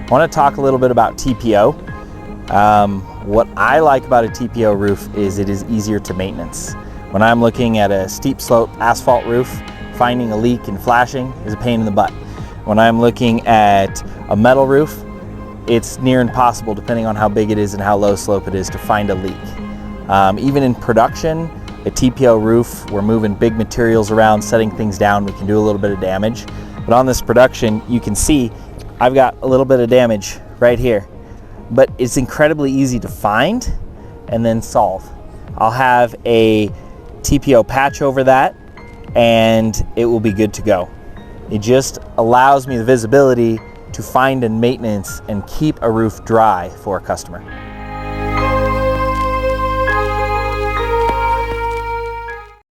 I want to talk a little bit about TPO. What I like about a TPO roof is it is easier to maintenance. When I'm looking at a steep slope asphalt roof, finding a leak and flashing is a pain in the butt. When I'm looking at a metal roof, it's near impossible, depending on how big it is and how low slope it is, to find a leak. Even in production, a TPO roof, we're moving big materials around, setting things down, we can do a little bit of damage. But on this production, you can see I've got a little bit of damage right here. But it's incredibly easy to find and then solve. I'll have a TPO patch over that and it will be good to go. It just allows me the visibility to find and maintenance and keep a roof dry for a customer.